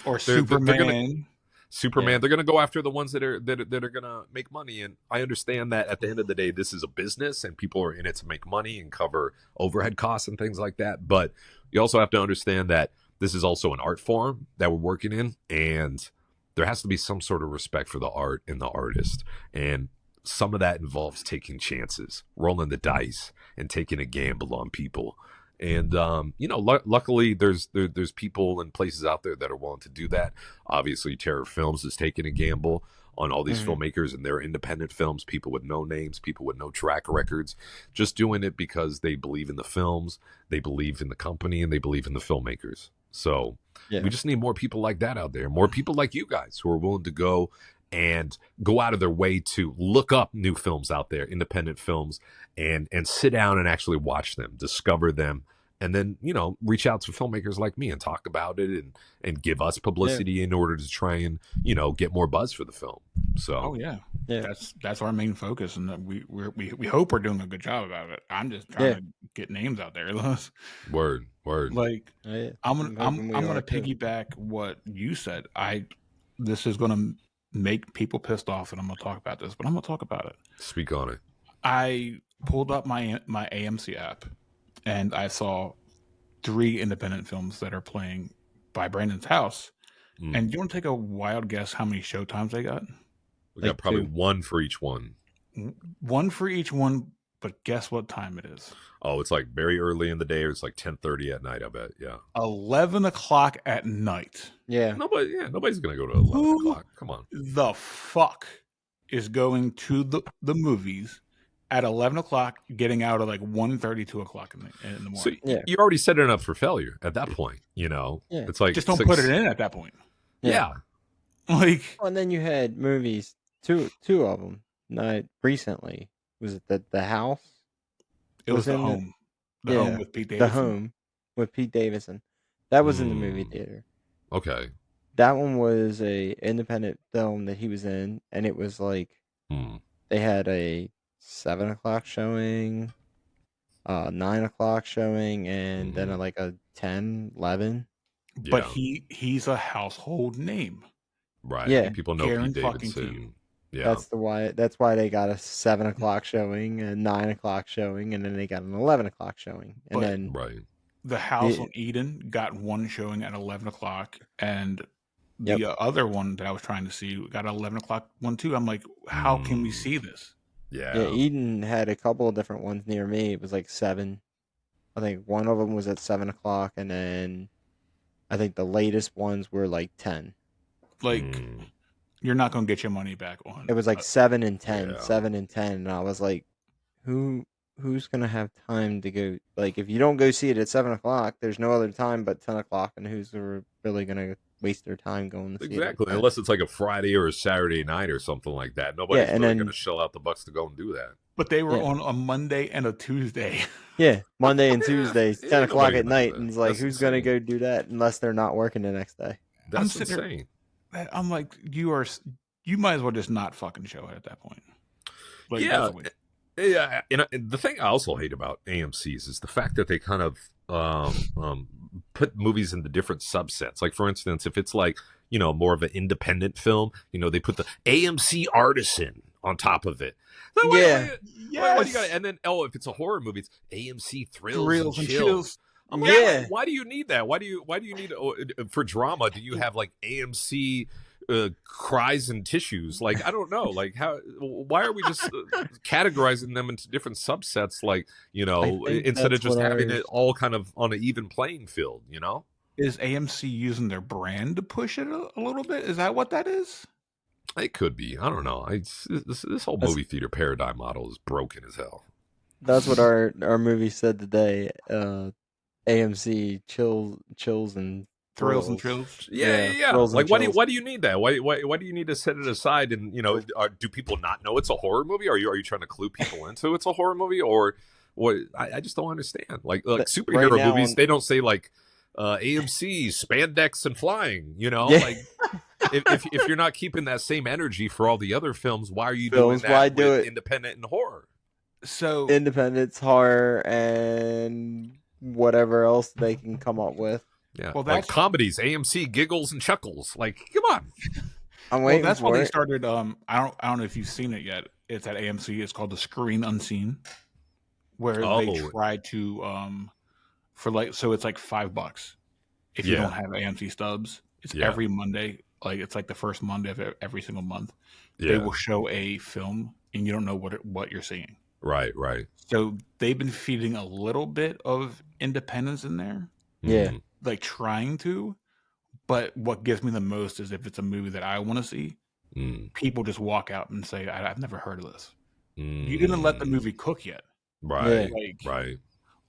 Or Superman. Superman. They're going to go after the ones that are going to make money. And I understand that at the end of the day, this is a business and people are in it to make money and cover overhead costs and things like that. But you also have to understand that this is also an art form that we're working in, and there has to be some sort of respect for the art and the artist. And some of that involves taking chances, rolling the dice, and taking a gamble on people. And luckily there's people and places out there that are willing to do that. Obviously, Terror Films is taking a gamble on all these filmmakers and their independent films, people with no names, people with no track records, just doing it because they believe in the films, they believe in the company, and they believe in the filmmakers. So we just need more people like that out there, more people like you guys who are willing to go out of their way to look up new films out there, independent films, and sit down and actually watch them, discover them, and then reach out to filmmakers like me and talk about it and give us publicity in order to try and get more buzz for the film. So that's our main focus, and we hope we're doing a good job about it. I'm just trying to get names out there. Word. Like I'm gonna piggyback what you said. This is gonna make people pissed off, and I'm gonna talk about this, but I'm gonna talk about it. Speak on it. I pulled up my AMC app, and I saw 3 independent films that are playing by Brandon's house, And you want to take a wild guess how many showtimes they got? We Like got probably 2. one for each one. One for each one, but guess what time it is? Oh, it's like very early in the day, or it's like 10:30 at night. I bet. Yeah. 11 o'clock at night. Yeah. Nobody's gonna go to 11 Who o'clock. Come on. the fuck is going to the movies at 11 o'clock, getting out at like 1:30, 2 o'clock in the So morning? Yeah. you already set it up for failure at that point. Yeah. It's like Just don't put it in at that point. Yeah. Like, Well, and then you had movies, two of them, not recently. Was it the House? it was the in home. The yeah, home with Pete The Davidson. Home with Pete Davidson. That was in the movie theater. Okay. That one was a independent film that he was in, and it was like they had a 7 o'clock showing, 9 o'clock showing, and then like a 10, 11. But Yeah. he's a household name. Right. Yeah. People know Pete Fucking to you. Davidson. Yeah. That's why they got a 7 o'clock showing, a 9 o'clock showing, and then they got an 11 o'clock showing. And But then Right. the House on Eden got one showing at 11 o'clock, and the Yep. other one that I was trying to see got an 11 o'clock one too. I'm like, how can we see this? yeah, Eden had a couple of different ones near me. It was like 7. I think one of them was at 7 o'clock, and then I think the latest ones were like 10. Like, you're not going to get your money back on. It was like 7 and 10, yeah. 7 and 10, and I was like, who's gonna have time to go? Like, if you don't go see it at 7 o'clock, there's no other time but 10 o'clock, and who's really gonna waste their time going to see Exactly. it? Unless it's like a Friday or a Saturday night or something like that. Nobody's really going to shell out the bucks to go and do that. But they were on a Monday and a Tuesday. Yeah, Monday and Tuesdays, 10 o'clock nobody at gonna do night, that. and it's like, That's who's gonna insane. go do that unless they're not working the next day? That's sitting there- insane. I'm like, you might as well just not fucking show it at that point. Like, Yeah. that's a waste. Yeah, and the thing I also hate about AMC's is the fact that they kind of put movies into different subsets. Like, for instance, if it's like, more of an independent film, they put the AMC Artisan on top of it. Like, what do you got? And then, if it's a horror movie, it's AMC Thrills and Chills. I'm like, why do you need that? Why do you need for drama? Do you have like AMC cries and tissues? Like, I don't know. Like, why are we just categorizing them into different subsets? Like, instead of just having it all kind of on an even playing field. Is AMC using their brand to push it a little bit? Is that what that is? It could be. I don't know. This whole movie theater paradigm model is broken as hell. That's what our movie said today. AMC chills and Thrills and Chills. Yeah. Like, why do you need that? Why do you need to set it aside? And do people not know it's a horror movie? Are you trying to clue people into it's a horror movie, or what? I just don't understand. Like superhero movies, they don't say like AMC spandex and flying. Like if you're not keeping that same energy for all the other films, why are you doing that with independent and horror? So independence, horror, and whatever else they can come up with. Yeah, well, that's like comedies, AMC giggles and chuckles. Like, come on. I'm waiting. That's why they started. I don't know if you've seen it yet. It's at AMC. It's called The Screen Unseen, where they try to so it's like $5 if you don't have AMC stubs. It's every Monday. Like, it's like the first Monday of every single month. They will show a film, and you don't know what you're seeing. Right. So they've been feeding a little bit of independence in there. Yeah. Like, trying to, but what gives me the most is if it's a movie that I want to see, people just walk out and say, I've never heard of this. You didn't let the movie cook yet. Right. Like, right.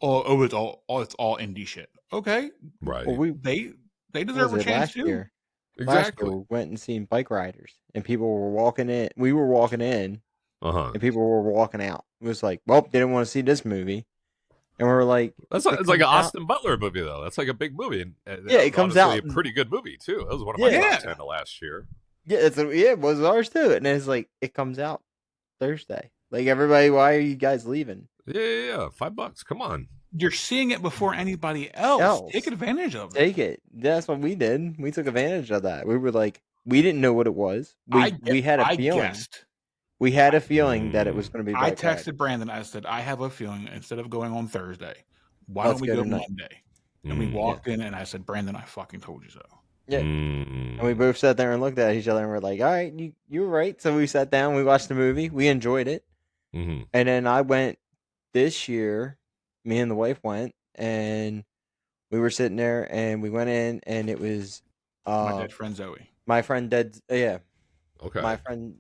Oh, it's all indie shit. Okay. Right. Well, they deserve a chance too. Year. Exactly. Last year we went and seen Bike Riders, and people were walking in. We were walking in, and people were walking out. It was like, well, they didn't want to see this movie. And we were like, it's like an Austin Butler movie, though. That's like a big movie. And it comes out a pretty good movie too. That was one of my top 10 of last year. Yeah, it was ours too. And it's like, it comes out Thursday. Like, everybody, why are you guys leaving? Yeah. $5. Come on. You're seeing it before anybody else. Take advantage of it. Take it. That's what we did. We took advantage of that. We were like, we didn't know what it was. We had a feeling. We had a feeling that it was going to be. I texted Brandon. I said, I have a feeling instead of going on Thursday, why don't we go Monday? And we walked in, and I said, Brandon, I fucking told you so. Yeah. And we both sat there and looked at each other and we're like, all right, you were right. So we sat down, we watched the movie, we enjoyed it. Mm-hmm. And then I went this year, me and the wife went, and we were sitting there and we went in and it was My dead friend Zoe, my friend Dead, yeah, Okay. my friend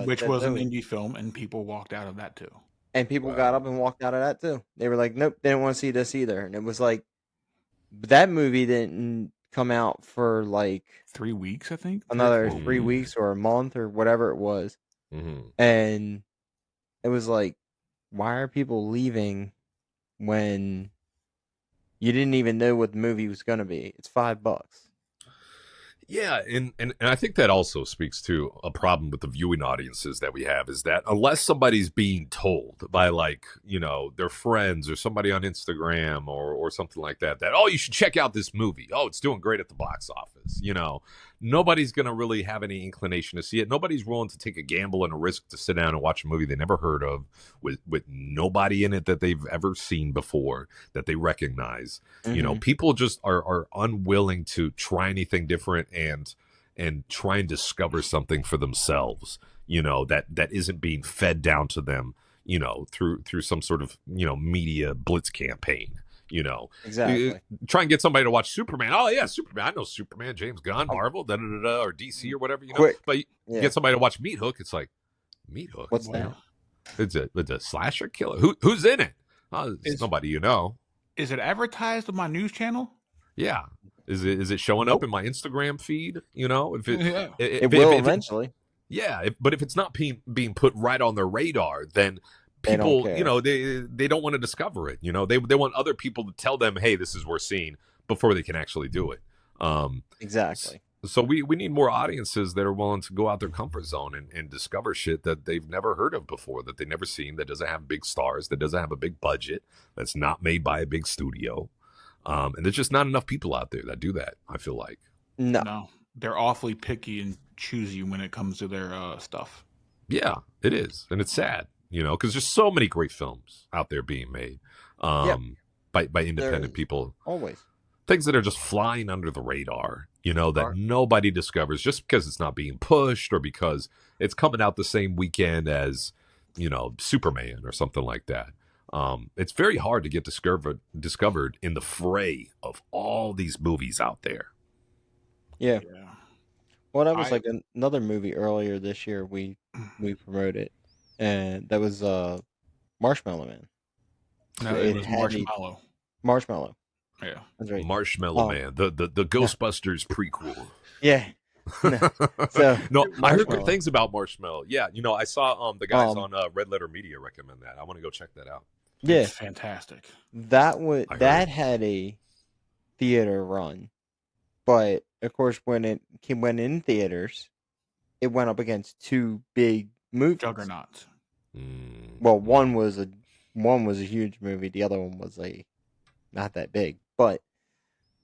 which Dead was an Zoe. indie film, and people walked out of that too. And people got up and walked out of that too. They were like, nope, they didn't want to see this either. And it was like, that movie didn't come out for like 3 weeks, I think. another 4 3 weeks or a month or whatever it was. Mm-hmm. And it was like, why are people leaving when you didn't even know what the movie was going to be? It's $5. Yeah, and I think that also speaks to a problem with the viewing audiences that we have, is that unless somebody's being told by, like, you know, their friends or somebody on Instagram or something like that, oh, you should check out this movie. Oh, it's doing great at the box office. You know, nobody's going to really have any inclination to see it. Nobody's willing to take a gamble and a risk to sit down and watch a movie they never heard of with nobody in it that they've ever seen before that they recognize. Mm-hmm. You know, people just are unwilling to try anything different and try and discover something for themselves, you know, that isn't being fed down to them, you know, through some sort of, you know, media blitz campaign. You know, exactly. Try and get somebody to watch Superman. Oh yeah, Superman. I know Superman, James Gunn, Marvel, or DC or whatever. You know, Quick. But get somebody to watch Meathook. It's like, Meathook. What's that? It's a slasher killer. Who's in it? Oh, it's nobody you know. Is it advertised on my news channel? Yeah. Is it showing up in my Instagram feed? You know, if it will eventually. But if it's not being put right on their radar, then people, you know, they don't want to discover it. You know, they want other people to tell them, hey, this is worth seeing before they can actually do it. Exactly. So we need more audiences that are willing to go out their comfort zone and discover shit that they've never heard of before, that they've never seen, that doesn't have big stars, that doesn't have a big budget, that's not made by a big studio. And there's just not enough people out there that do that, I feel like. No. They're awfully picky and choosy when it comes to their stuff. Yeah, it is. And it's sad, you know, because there's so many great films out there being made by independent people. Always. Things that are just flying under the radar, you know, that nobody discovers just because it's not being pushed or because it's coming out the same weekend as, you know, Superman or something like that. It's very hard to get discovered in the fray of all these movies out there. Yeah. Well, that was like another movie earlier this year we promoted, and that was Marshmallow Man. No, it was Marshmallow. Marshmallow. Yeah, that's right. Marshmallow Man, the Ghostbusters prequel. Yeah. No, I heard good things about Marshmallow. Yeah, you know, I saw the guys on Red Letter Media recommend that. I want to go check that out. Yeah, it's fantastic. That had a theater run, but of course when it went in theaters, it went up against two big movies. Juggernauts. Well, one was a huge movie. The other one was not that big, but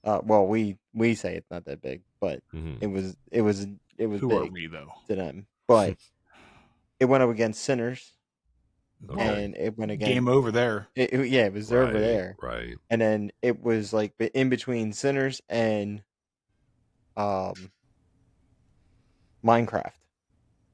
well, we say it's not that big, but it was Who big are we though to them. But it went up against Sinners. Okay. And it went against Game Over there. It was over there, right? And then it was like in between Sinners and Minecraft.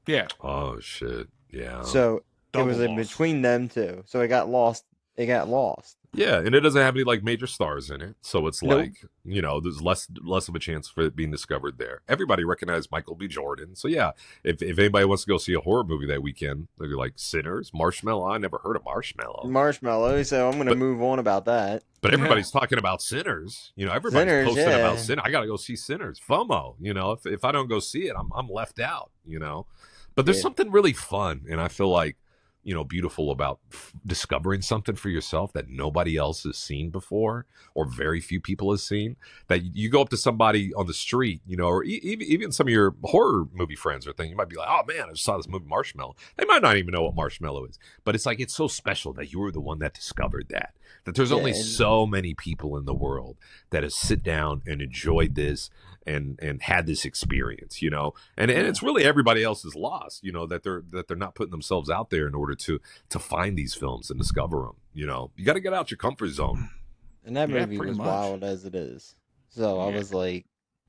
Yeah. Oh shit! Yeah. So it was in between them two. So it got lost. Yeah, and it doesn't have any like major stars in it, so it's like, you know, there's less of a chance for it being discovered there. Everybody recognized Michael B. Jordan, so yeah, if anybody wants to go see a horror movie that weekend, they're like Sinners, Marshmallow. I never heard of Marshmallow. So I'm gonna move on about that. But everybody's talking about Sinners. You know, everybody's posting about Sinners. I gotta go see Sinners. FOMO. You know, if I don't go see it, I'm left out. You know, but there's something really fun, and I feel like, you know, beautiful about discovering something for yourself that nobody else has seen before, or very few people have seen. That you go up to somebody on the street, you know, or even some of your horror movie friends or thing, you might be like, oh man, I just saw this movie Marshmallow. They might not even know what Marshmallow is, but it's like, it's so special that you were the one that discovered that there's only so many people in the world that have sit down and enjoyed this and had this experience, you know, and it's really everybody else's loss, you know, that they're not putting themselves out there in order to find these films and discover them. You know, you got to get out your comfort zone. And that movie was wild as it is. So I was like,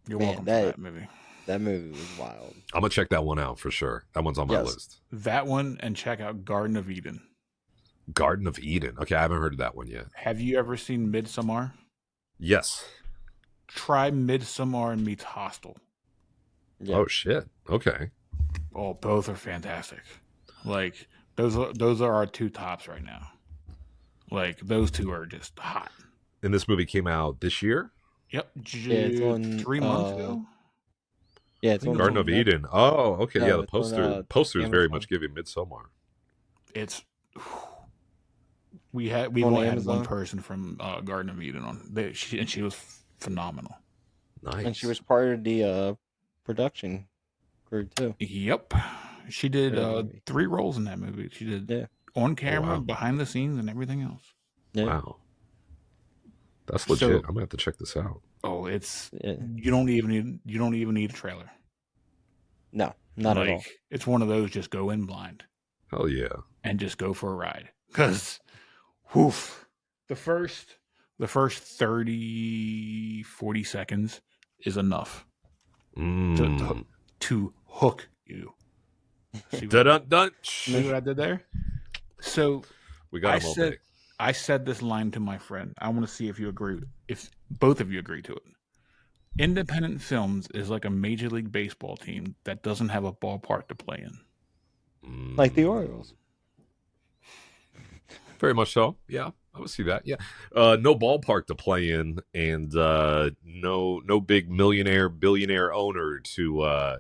You're Man, welcome for that movie. that movie was wild. I'm gonna check that one out for sure. That one's on my list. That one, and check out Garden of Eden. Garden of Eden. Okay, I haven't heard of that one yet. Have you ever seen Midsommar? Yes. Try Midsommar meets Hostel. Yeah. Oh shit. Okay. Oh, both are fantastic. Like those are our two tops right now. Like those two are just hot. And this movie came out this year? Yep. It's on 3 months ago. Yeah, it's on Garden of Eden. Oh, okay. No, Yeah, the it's on, poster is very Amazon. much giving Midsommar. It's we've only had one person from Garden of Eden on. She was phenomenal. Nice. And she was part of the production crew too. Yep. She did 3 roles in that movie. She did on camera, behind the scenes, and everything else. Yeah. Wow. That's legit. I'm gonna have to check this out. Oh, it's you don't even need a trailer. No, not at all. It's one of those just go in blind. Hell yeah. And just go for a ride. Because the first 30, 40 seconds is enough to hook you. See what I did there? So we got I said this line to my friend. I want to see if you agree, if both of you agree to it. Independent films is like a Major League Baseball team that doesn't have a ballpark to play in. Like the Orioles. Very much so. Yeah, I would see that. Yeah. No ballpark to play in, and no big billionaire owner to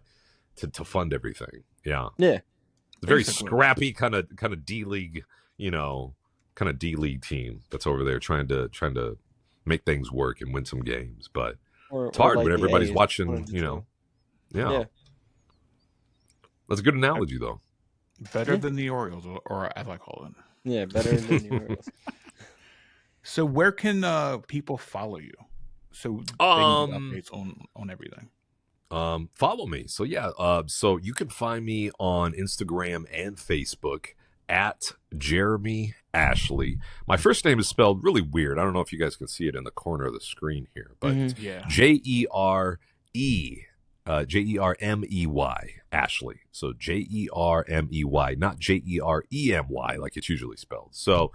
fund everything. Yeah. Yeah. It's a very scrappy kind of D League, kind of D League team that's over there trying to make things work and win some games. But it's hard when everybody's watching, Yeah. That's a good analogy, though. Better than the Orioles, or as I call it. Yeah, better than the Orioles. So where can people follow you? So they can get updates on everything. Follow me. So yeah, so you can find me on Instagram and Facebook at Jermey Ashley. My first name is spelled really weird. I don't know if you guys can see it in the corner of the screen here, but Jermey Ashley. So Jermey, not Jeremy like it's usually spelled. So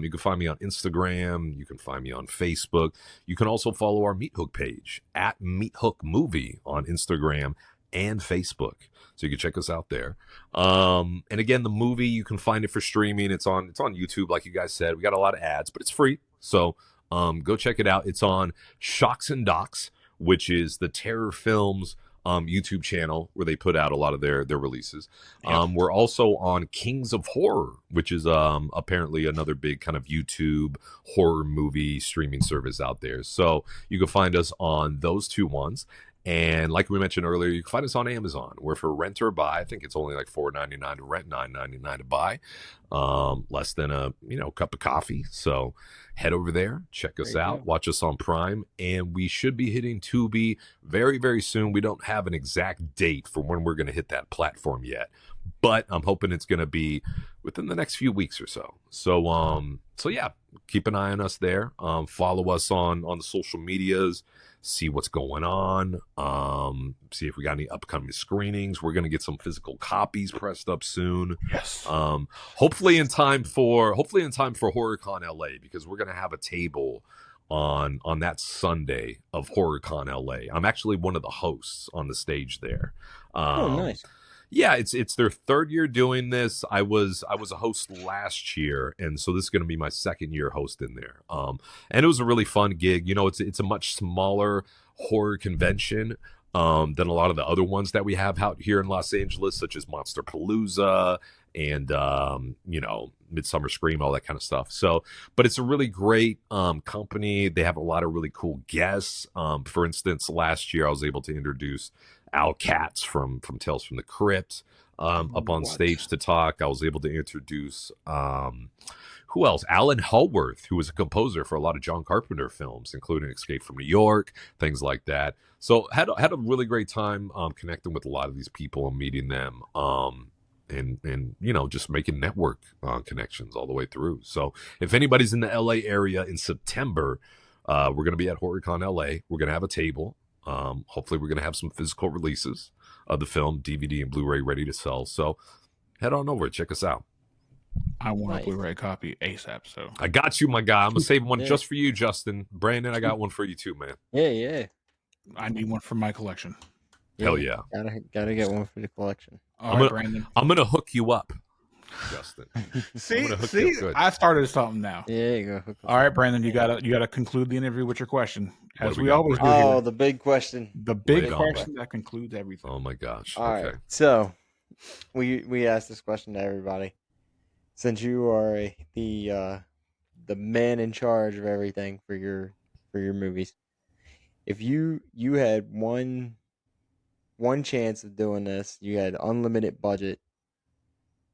you can find me on Instagram. You can find me on Facebook. You can also follow our Meathook page at Meathook Movie on Instagram and Facebook. So you can check us out there. And again, the movie, you can find it for streaming. It's on YouTube, like you guys said. We got a lot of ads, but it's free. So go check it out. It's on Shocks and Docs, which is the Terror Films YouTube channel where they put out a lot of their releases. We're also on Kings of Horror, which is apparently another big kind of YouTube horror movie streaming service out there. So you can find us on those two ones. And like we mentioned earlier, you can find us on Amazon, where for rent or buy, I think it's only like $4.99 to rent, $9.99 to buy, less than a cup of coffee. So head over there, check us out, watch us on Prime, and we should be hitting Tubi very, very soon. We don't have an exact date for when we're going to hit that platform yet, but I'm hoping it's going to be within the next few weeks or so. So yeah, keep an eye on us there. Follow us on the social medias. See what's going on. See if we got any upcoming screenings. We're gonna get some physical copies pressed up soon. Yes. Hopefully in time for HorrorCon LA, because we're gonna have a table on that Sunday of HorrorCon LA. I'm actually one of the hosts on the stage there. Nice. Yeah, it's their third year doing this. I was a host last year, and so this is going to be my second year hosting there. And it was a really fun gig. It's a much smaller horror convention than a lot of the other ones that we have out here in Los Angeles, such as Monster Palooza and Midsummer Scream, all that kind of stuff. So, but it's a really great company. They have a lot of really cool guests. For instance, last year I was able to introduce Al Katz from Tales from the Crypt up on stage to talk. I was able to introduce who else? Alan Hallworth, who was a composer for a lot of John Carpenter films, including Escape from New York, things like that. So had a really great time connecting with a lot of these people and meeting them, and just making network connections all the way through. So if anybody's in the LA area in September, we're going to be at HorrorCon LA. We're going to have a table. Hopefully, we're going to have some physical releases of the film, DVD and Blu-ray, ready to sell. So head on over, check us out. I want Nice. a Blu-ray copy ASAP. So I got you, my guy. I'm gonna save one Yeah. just for you, Justin. Brandon, I got one for you too, man. Yeah. I need one for my collection. Hell yeah. Gotta get one for the collection. All right, Brandon. I'm gonna hook you up, Justin. See, hook you up good. I started something now. Yeah, you go. All right, Brandon, you gotta conclude the interview with your question, What as do we we got, always do. Oh, Here. the big question. The big Wait on, question that concludes everything. Oh my gosh. All Okay. right. So we asked this question to everybody. Since you are the man in charge of everything for your movies, if you had one chance of doing this, you had unlimited budget,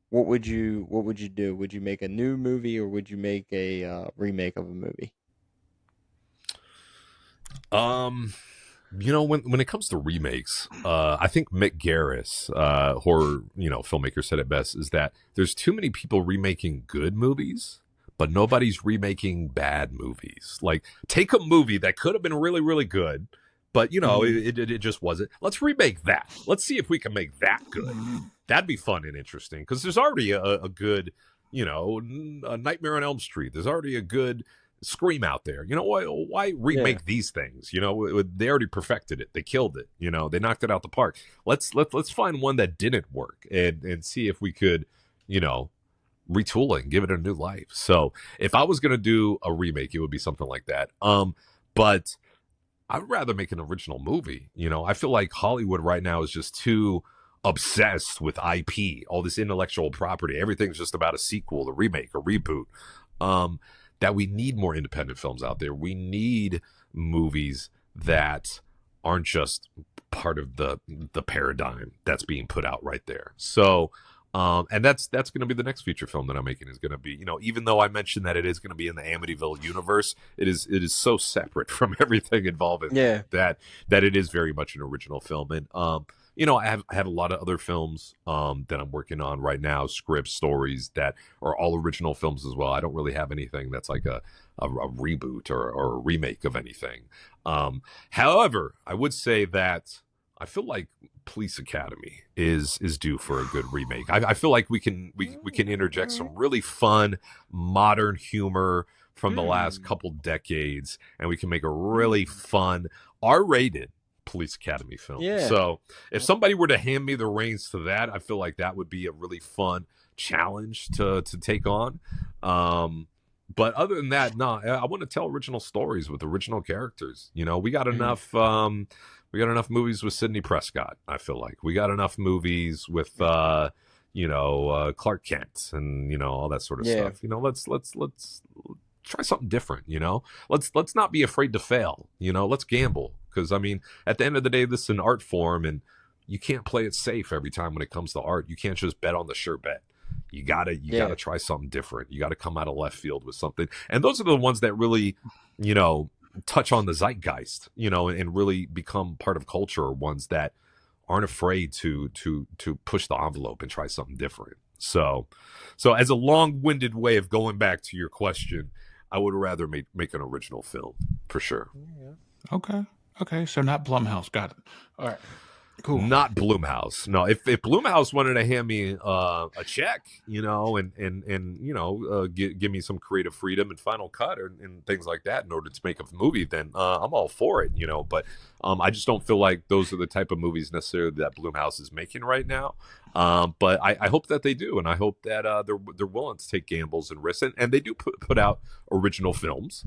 what would you do? Would you make a new movie or would you make a remake of a movie? When it comes to remakes, I think Mick Garris, horror, filmmaker, said it best, is that there's too many people remaking good movies, but nobody's remaking bad movies. Like, take a movie that could have been really, really good, but it just wasn't. Let's remake that. Let's see if we can make that good. That'd be fun and interesting, because there's already a good, a Nightmare on Elm Street. There's already a good Scream out there. Why remake these things? They already perfected it. They killed it. They knocked it out the park. Let's find one that didn't work and see if we could, retool it and give it a new life. So if I was gonna do a remake, it would be something like that. But I'd rather make an original movie. I feel like Hollywood right now is just too obsessed with IP, all this intellectual property. Everything's just about a sequel, a remake, a reboot. That we need more independent films out there. We need movies that aren't just part of the paradigm that's being put out right there. So, and that's going to be the next feature film that I'm making, is going to be, even though I mentioned that it is going to be in the Amityville universe, it is so separate from everything involving that it is very much an original film. And I have a lot of other films that I'm working on right now, scripts, stories that are all original films as well. I don't really have anything that's like a reboot or a remake of anything. However, I would say that I feel like Police Academy is due for a good remake. I feel like we can interject some really fun modern humor from the last couple decades, and we can make a really fun R-rated Police Academy film. Yeah. So if somebody were to hand me the reins to that, I feel like that would be a really fun challenge to take on. But other than that, no, I want to tell original stories with original characters. We got enough movies with Sidney Prescott. I feel like we got enough movies with Clark Kent and all that sort of stuff. Let's try something different. Let's not be afraid to fail. Let's gamble, because at the end of the day, this is an art form, and you can't play it safe every time when it comes to art. You can't just bet on the sure bet. You gotta try something different. You gotta come out of left field with something. And those are the ones that really, touch on the zeitgeist, and really become part of culture, ones that aren't afraid to push the envelope and try something different. So as a long-winded way of going back to your question, I would rather make an original film for sure. Okay. So not Blumhouse. Got it. All right. Cool. Not Blumhouse. No, if Blumhouse wanted to hand me a check, and give me some creative freedom and final cut and things like that in order to make a movie, then I'm all for it. But I just don't feel like those are the type of movies necessarily that Blumhouse is making right now. But I hope that they do, and I hope that they're willing to take gambles and risks, and they do put out original films.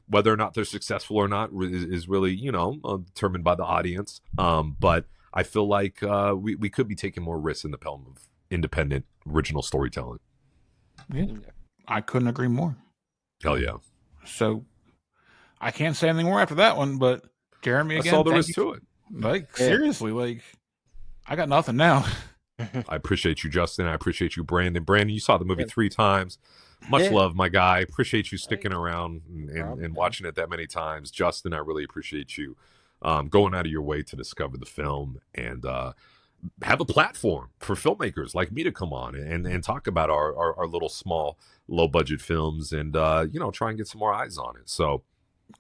Whether or not they're successful or not is really determined by the audience. But I feel like we could be taking more risks in the realm of independent original storytelling. Yeah, I couldn't agree more. Hell yeah! So I can't say anything more after that one, but Jeremy, again, that's all there is to it. Seriously, I got nothing now. I appreciate you, Justin. I appreciate you, Brandon. Brandon, you saw the movie 3 times. Much love, my guy. Appreciate you sticking around and watching it that many times. Justin, I really appreciate you going out of your way to discover the film and have a platform for filmmakers like me to come on and talk about our little small, low-budget films and, try and get some more eyes on it. So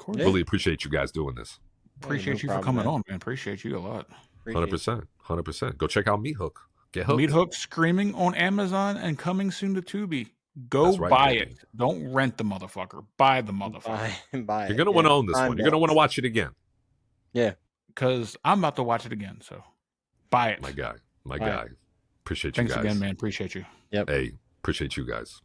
really appreciate you guys doing this. appreciate you for problem, coming man. on, man. Appreciate you a lot. Hundred Appreciate percent, 100%. Go check out Meathook. Get hooked. Meathook streaming on Amazon and coming soon to Tubi. Go That's right, buy baby. it. Don't rent the motherfucker. Buy the it. motherfucker. Buy You're it. gonna want to own this Prime one. You're gonna want to Box. watch it again. Yeah. Because I'm about to watch it again. So buy it. My guy. My All guy. right. Appreciate Thanks you guys. again, man. Appreciate you. Yep. Hey, appreciate you guys.